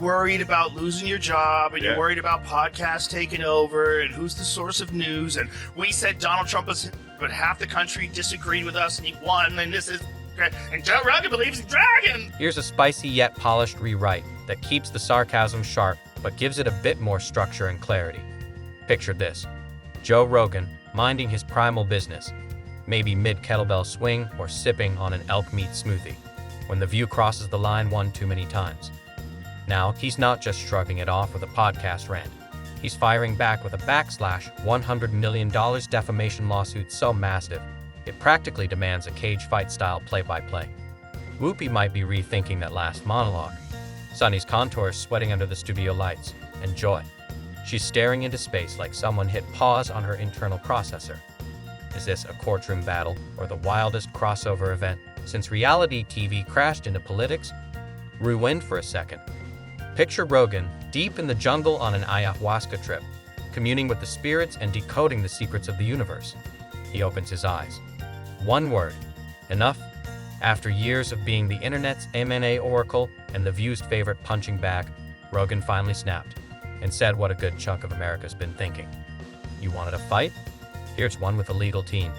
worried about losing your job, and you're worried about podcasts taking over, and who's the source of news, and we said Donald Trump was, but half the country disagreed with us, and he won, and this is, and Joe Rogan believes in dragon. Here's a spicy yet polished rewrite that keeps the sarcasm sharp, but gives it a bit more structure and clarity. Picture this: Joe Rogan minding his primal business, maybe mid-kettlebell swing or sipping on an elk meat smoothie, when the View crosses the line one too many times. Now, he's not just shrugging it off with a podcast rant. He's firing back with a $100 million defamation lawsuit so massive, it practically demands a cage fight-style play-by-play. Whoopi might be rethinking that last monologue. Sunny's contours sweating under the studio lights, and Joy. She's staring into space like someone hit pause on her internal processor. Is this a courtroom battle or the wildest crossover event since reality TV crashed into politics? Rewind for a second. Picture Rogan deep in the jungle on an ayahuasca trip, communing with the spirits and decoding the secrets of the universe. He opens his eyes. One word. Enough? After years of being the internet's M&A oracle and the View's favorite punching bag, Rogan finally snapped and said what a good chunk of America's been thinking. You wanted a fight? Here's one with a legal team.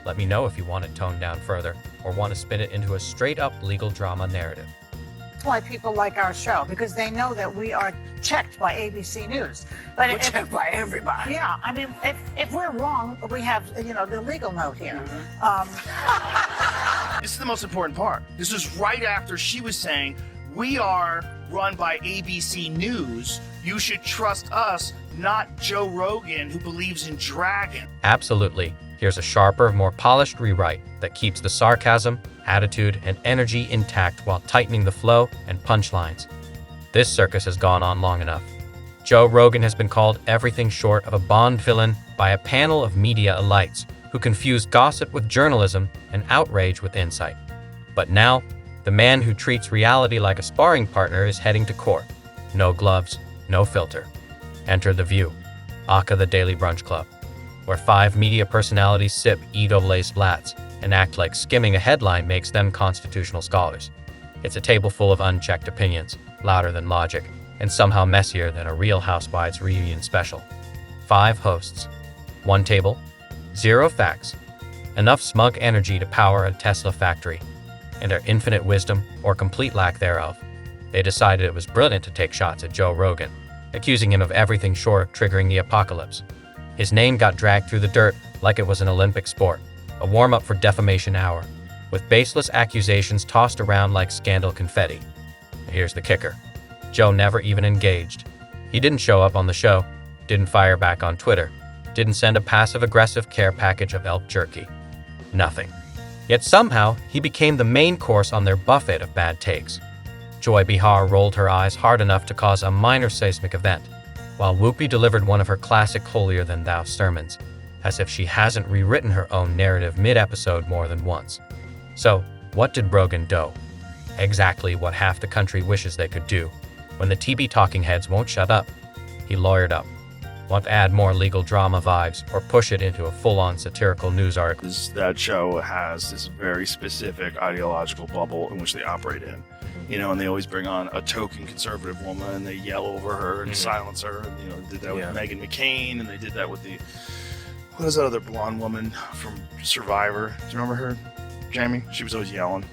Let me know if you want it toned down further or want to spin it into a straight-up legal drama narrative. That's why people like our show, because they know that we are checked by ABC News. But We're checked by everybody. Yeah, I mean, if we're wrong, we have, the legal note here. This is the most important part. This is right after she was saying, we are run by ABC News. You should trust us, not Joe Rogan, who believes in dragon. Absolutely. Here's a sharper, more polished rewrite that keeps the sarcasm, attitude, and energy intact while tightening the flow and punchlines. This circus has gone on long enough. Joe Rogan has been called everything short of a Bond villain by a panel of media elites who confuse gossip with journalism and outrage with insight. But now, the man who treats reality like a sparring partner is heading to court. No gloves, no filter. Enter The View, aka the Daily Brunch Club, where 5 media personalities sip Edo-laced blats and act like skimming a headline makes them constitutional scholars. It's a table full of unchecked opinions, louder than logic, and somehow messier than a Real Housewives reunion special. 5 hosts, 1 table, 0 facts, enough smug energy to power a Tesla factory, and their infinite wisdom, or complete lack thereof. They decided it was brilliant to take shots at Joe Rogan, accusing him of everything short of triggering the apocalypse. His name got dragged through the dirt like it was an Olympic sport, a warm-up for defamation hour, with baseless accusations tossed around like scandal confetti. Here's the kicker. Joe never even engaged. He didn't show up on the show, didn't fire back on Twitter, didn't send a passive-aggressive care package of elk jerky. Nothing. Yet somehow, he became the main course on their buffet of bad takes. Joy Behar rolled her eyes hard enough to cause a minor seismic event, while Whoopi delivered one of her classic holier-than-thou sermons, as if she hasn't rewritten her own narrative mid-episode more than once. So, what did Rogan do? Exactly what half the country wishes they could do, when the TB talking heads won't shut up. He lawyered up. Want to add more legal drama vibes or push it into a full-on satirical news article? That show has this very specific ideological bubble in which they operate in. And they always bring on a token conservative woman and they yell over her and silence her. And, did that with Meghan McCain, and they did that with what is that other blonde woman from Survivor? Do you remember her, Jamie? She was always yelling.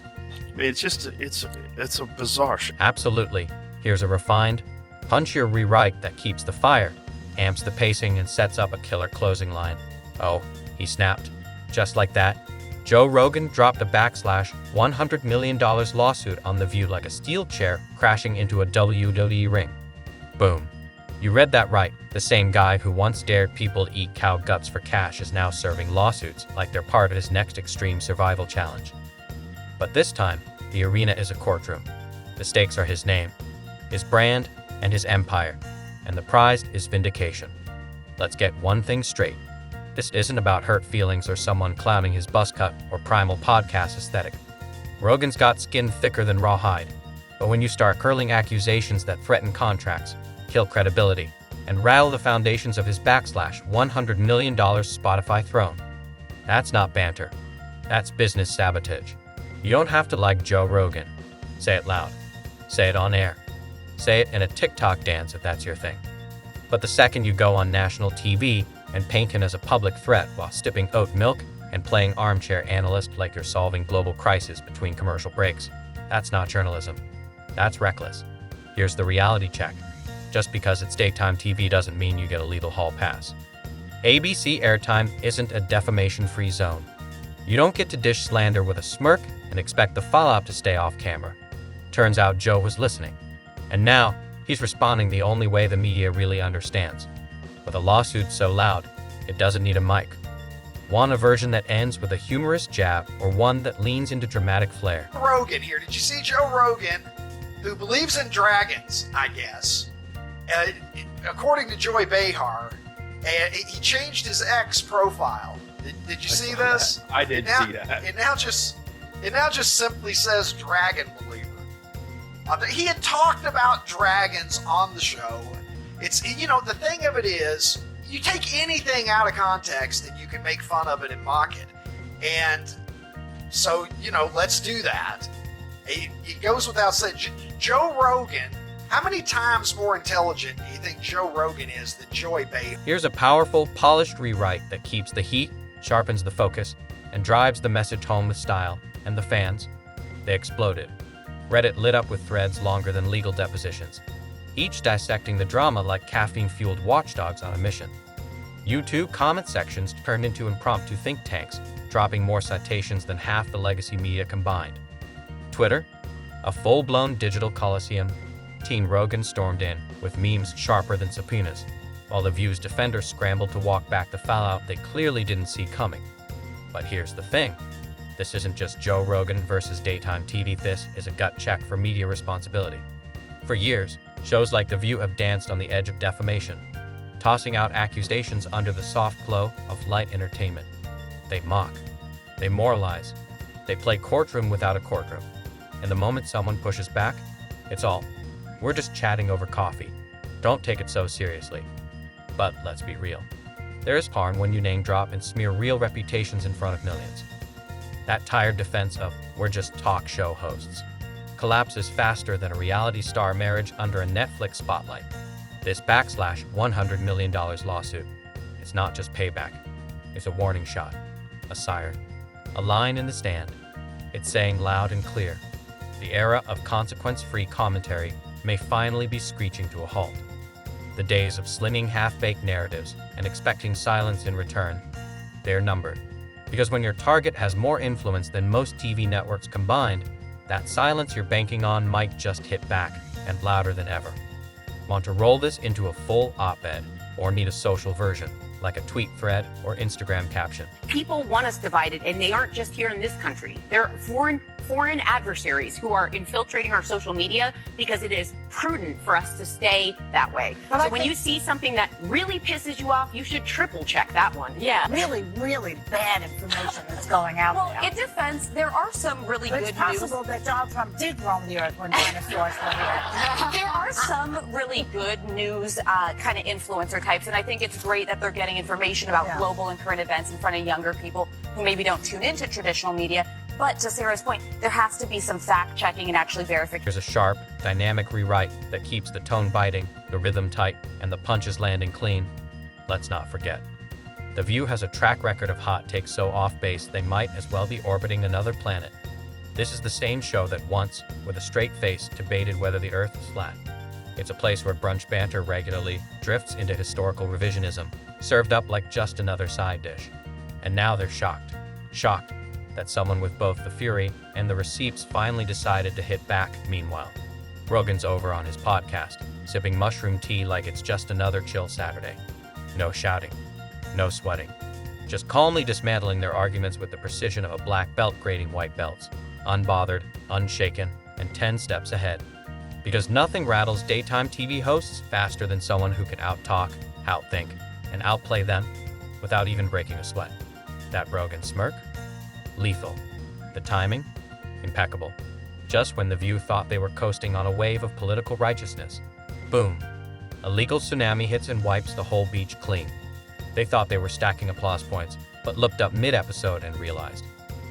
It's just, it's a bizarre show. Absolutely. Here's a refined, punchier rewrite that keeps the fire, amps the pacing, and sets up a killer closing line. Oh, he snapped. Just like that, Joe Rogan dropped a $100 million lawsuit on The View like a steel chair crashing into a WWE ring. Boom. You read that right. The same guy who once dared people to eat cow guts for cash is now serving lawsuits like they're part of his next extreme survival challenge. But this time, the arena is a courtroom. The stakes are his name, his brand, and his empire, and the prize is vindication. Let's get one thing straight. This isn't about hurt feelings or someone clowning his buzz cut or primal podcast aesthetic. Rogan's got skin thicker than rawhide, but when you start curling accusations that threaten contracts, kill credibility, and rattle the foundations of his $100 million Spotify throne, that's not banter. That's business sabotage. You don't have to like Joe Rogan. Say it loud. Say it on air. Say it in a TikTok dance if that's your thing. But the second you go on national TV and paint him as a public threat while sipping oat milk and playing armchair analyst like you're solving global crisis between commercial breaks, that's not journalism. That's reckless. Here's the reality check. Just because it's daytime TV doesn't mean you get a lethal hall pass. ABC airtime isn't a defamation-free zone. You don't get to dish slander with a smirk and expect the fallout to stay off camera. Turns out Joe was listening. And now, he's responding the only way the media really understands. With a lawsuit so loud, it doesn't need a mic. Want a version that ends with a humorous jab or one that leans into dramatic flair? Rogan here. Did you see Joe Rogan, who believes in dragons, I guess? According to Joy Behar, he changed his X profile. Did you see this? I did see that. It now just simply says dragon believer. He had talked about dragons on the show. It's, the thing of it is, you take anything out of context and you can make fun of it and mock it. And so, let's do that. It goes without saying, Joe Rogan, how many times more intelligent do you think Joe Rogan is than Joy Behar? Here's a powerful, polished rewrite that keeps the heat, sharpens the focus, and drives the message home with style. And the fans, they exploded. Reddit lit up with threads longer than legal depositions, each dissecting the drama like caffeine-fueled watchdogs on a mission. YouTube comment sections turned into impromptu think tanks, dropping more citations than half the legacy media combined. Twitter, a full-blown digital coliseum, Teen Rogan stormed in with memes sharper than subpoenas, while the View's defenders scrambled to walk back the fallout they clearly didn't see coming. But here's the thing. This isn't just Joe Rogan versus daytime TV. This is a gut check for media responsibility. For years, shows like The View have danced on the edge of defamation, tossing out accusations under the soft glow of light entertainment. They mock. They moralize. They play courtroom without a courtroom. And the moment someone pushes back, it's all, we're just chatting over coffee. Don't take it so seriously. But let's be real. There is harm when you name drop and smear real reputations in front of millions. That tired defense of, we're just talk show hosts, collapses faster than a reality star marriage under a Netflix spotlight. This $100 million lawsuit, it's not just payback. It's a warning shot, a siren, a line in the stand. It's saying loud and clear, the era of consequence-free commentary may finally be screeching to a halt. The days of slinging half-baked narratives and expecting silence in return, they're numbered. Because when your target has more influence than most TV networks combined, that silence you're banking on might just hit back, and louder than ever. Want to roll this into a full op-ed, or need a social version, like a tweet thread or Instagram caption? People want us divided, and they aren't just here in this country. They're foreign adversaries who are infiltrating our social media because it is prudent for us to stay that way. But so when you see something that really pisses you off, you should triple check that one. Yeah. Really, really bad information that's going out Well, there. in defense, there are some really But good it's possible that Donald Trump did roam the earth when dinosaurs were here. There are some really good news kind of influencer types, and I think it's great that they're getting information about global and current events in front of younger people who maybe don't tune into traditional media. But to Sarah's point, there has to be some fact-checking and actually verification. There's a sharp, dynamic rewrite that keeps the tone biting, the rhythm tight, and the punches landing clean. Let's not forget. The View has a track record of hot takes so off-base they might as well be orbiting another planet. This is the same show that once, with a straight face, debated whether the Earth is flat. It's a place where brunch banter regularly drifts into historical revisionism, served up like just another side dish. And now they're shocked that someone with both the fury and the receipts finally decided to hit back. Meanwhile, Rogan's over on his podcast, sipping mushroom tea like it's just another chill Saturday. No shouting, no sweating, just calmly dismantling their arguments with the precision of a black belt grading white belts, unbothered, unshaken, and 10 steps ahead. Because nothing rattles daytime TV hosts faster than someone who can out-talk, outthink, and outplay them without even breaking a sweat. That Rogan smirk? Lethal. The timing? Impeccable. Just when The View thought they were coasting on a wave of political righteousness, boom. A legal tsunami hits and wipes the whole beach clean. They thought they were stacking applause points, but looked up mid-episode and realized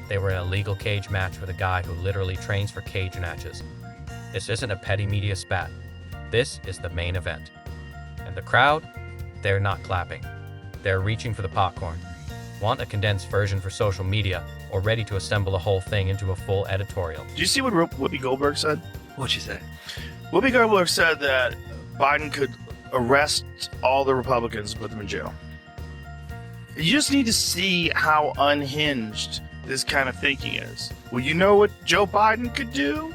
they were in a legal cage match with a guy who literally trains for cage matches. This isn't a petty media spat. This is the main event. And the crowd, they're not clapping. They're reaching for the popcorn. Want a condensed version for social media, or ready to assemble a whole thing into a full editorial. Do you see what Whoopi Goldberg said? What'd she say? Whoopi Goldberg said that Biden could arrest all the Republicans and put them in jail. You just need to see how unhinged this kind of thinking is. Well, you know what Joe Biden could do?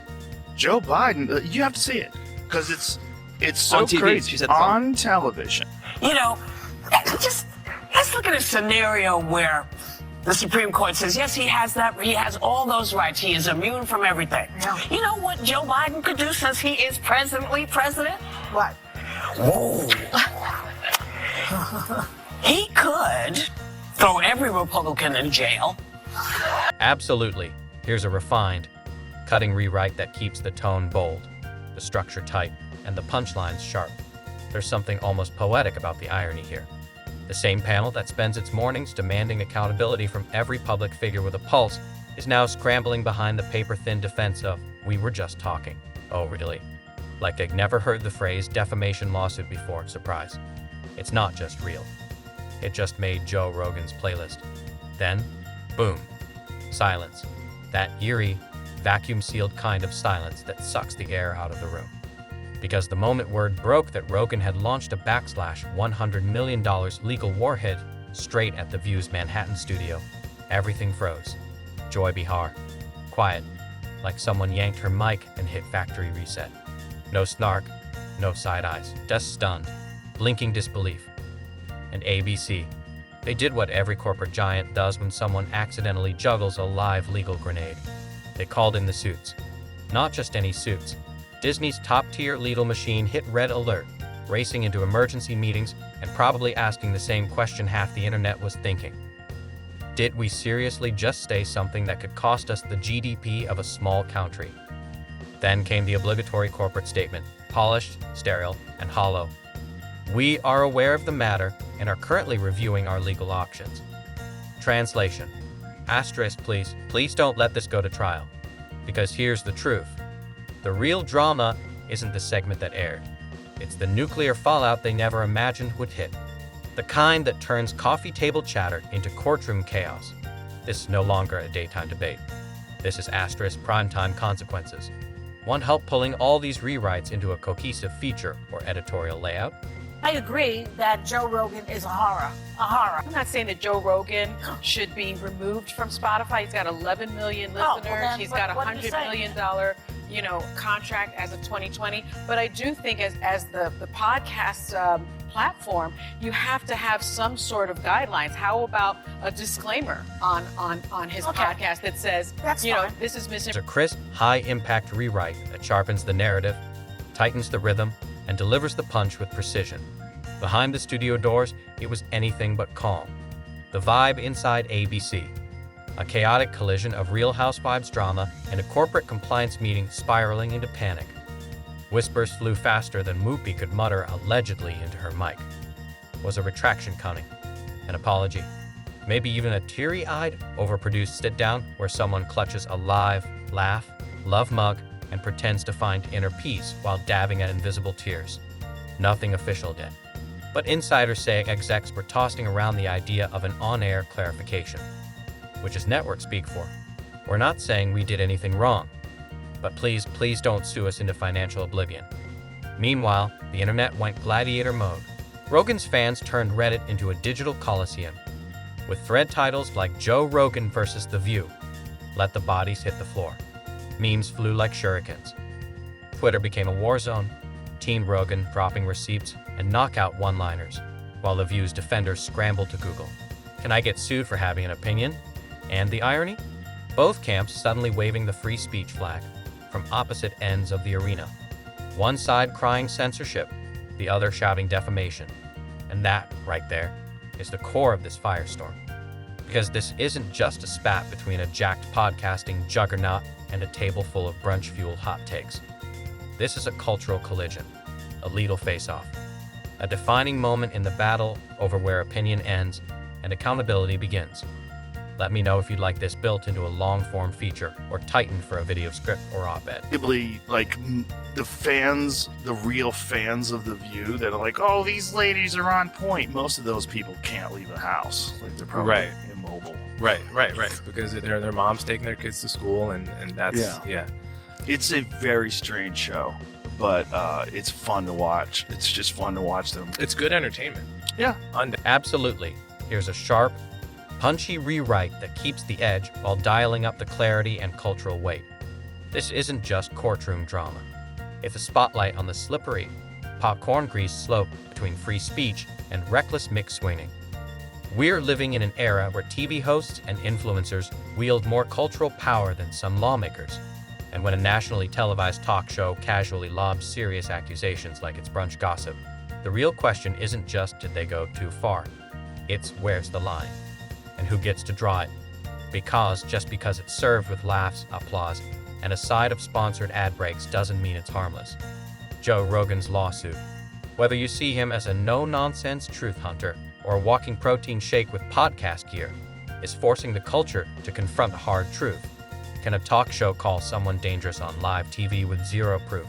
Joe Biden, you have to see it because it's so On TV, crazy. she said On television. You know, just let's look at a scenario where the Supreme Court says, yes, he has all those rights. He is immune from everything. Yeah. You know what Joe Biden could do since he is presently president? What? Whoa. He could throw every Republican in jail. Absolutely. Here's a refined, cutting rewrite that keeps the tone bold, the structure tight, and the punchlines sharp. There's something almost poetic about the irony here. The same panel that spends its mornings demanding accountability from every public figure with a pulse is now scrambling behind the paper-thin defense of, "We were just talking." Oh, really? Like they've never heard the phrase defamation lawsuit before. Surprise. It's not just real. It just made Joe Rogan's playlist. Then, boom, silence. That eerie, vacuum-sealed kind of silence that sucks the air out of the room. Because the moment word broke that Rogan had launched a $100 million legal warhead straight at The View's Manhattan studio, everything froze. Joy Behar. Quiet, like someone yanked her mic and hit factory reset. No snark, no side eyes, just stunned, blinking disbelief. And ABC. They did what every corporate giant does when someone accidentally juggles a live legal grenade. They called in the suits. Not just any suits. Disney's top-tier legal machine hit red alert, racing into emergency meetings and probably asking the same question half the internet was thinking. Did we seriously just say something that could cost us the GDP of a small country? Then came the obligatory corporate statement, polished, sterile, and hollow. We are aware of the matter and are currently reviewing our legal options. Translation. Asterisk, please don't let this go to trial. Because here's the truth. The real drama isn't the segment that aired. It's the nuclear fallout they never imagined would hit. The kind that turns coffee table chatter into courtroom chaos. This is no longer a daytime debate. This is asterisk primetime consequences. Want help pulling all these rewrites into a cohesive feature or editorial layout? I agree that Joe Rogan is a horror. A horror. I'm not saying that Joe Rogan should be removed from Spotify. He's got 11 million listeners. then He's got a what are you $100 saying? million, contract as of 2020. But I do think as the podcast platform, you have to have some sort of guidelines. How about a disclaimer on his podcast that says, That's fine. this is It's a crisp, high-impact rewrite that sharpens the narrative, tightens the rhythm, and delivers the punch with precision. Behind the studio doors, it was anything but calm. The vibe inside ABC. A chaotic collision of Real Housewives drama and a corporate compliance meeting spiraling into panic. Whispers flew faster than Whoopi could mutter allegedly into her mic. Was a retraction coming? An apology? Maybe even a teary-eyed, overproduced sit-down where someone clutches a live, laugh, love mug, and pretends to find inner peace while dabbing at invisible tears. Nothing official yet. But insiders say execs were tossing around the idea of an on-air clarification, which is network speak for. We're not saying we did anything wrong, but please don't sue us into financial oblivion. Meanwhile, the internet went gladiator mode. Rogan's fans turned Reddit into a digital coliseum, with thread titles like Joe Rogan versus The View. Let the bodies hit the floor. Memes flew like shurikens. Twitter became a war zone, Team Rogan dropping receipts and knockout one-liners, while The View's defenders scrambled to Google. Can I get sued for having an opinion? And the irony? Both camps suddenly waving the free speech flag from opposite ends of the arena. One side crying censorship, the other shouting defamation. And that, right there, is the core of this firestorm. Because this isn't just a spat between a jacked podcasting juggernaut and a table full of brunch-fueled hot takes. This is a cultural collision, a legal face-off, a defining moment in the battle over where opinion ends and accountability begins. Let me know if you'd like this built into a long-form feature or tightened for a video script or op-ed. Arguably, like the fans, the real fans of The View that are like, oh, these ladies are on point. Most of those people can't leave the house. Like they're probably immobile. Right. Because their mom's taking their kids to school, and that's It's a very strange show, but it's fun to watch. It's just fun to watch them. It's good entertainment. Yeah. Absolutely. Here's a sharp, punchy rewrite that keeps the edge while dialing up the clarity and cultural weight. This isn't just courtroom drama. It's a spotlight on the slippery, popcorn-greased slope between free speech and reckless mix-swinging. We're living in an era where TV hosts and influencers wield more cultural power than some lawmakers. And when a nationally televised talk show casually lobs serious accusations like it's brunch gossip, the real question isn't just did they go too far. It's where's the line? And who gets to draw it? Because just because it's served with laughs, applause, and a side of sponsored ad breaks doesn't mean it's harmless. Joe Rogan's lawsuit. Whether you see him as a no-nonsense truth hunter or a walking protein shake with podcast gear, is forcing the culture to confront hard truth. Can a talk show call someone dangerous on live TV with zero proof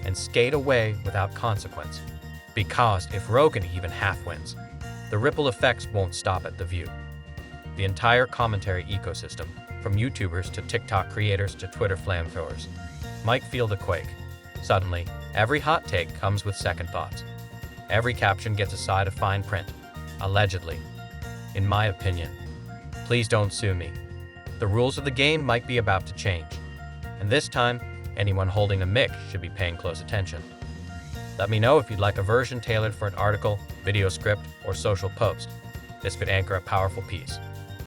and skate away without consequence? Because if Rogan even half wins, the ripple effects won't stop at The View. The entire commentary ecosystem, from YouTubers to TikTok creators to Twitter flamethrowers, might feel the quake. Suddenly, every hot take comes with second thoughts. Every caption gets a side of fine print, allegedly. In my opinion, please don't sue me. The rules of the game might be about to change, and this time, anyone holding a mic should be paying close attention. Let me know if you'd like a version tailored for an article, video script, or social post. This could anchor a powerful piece.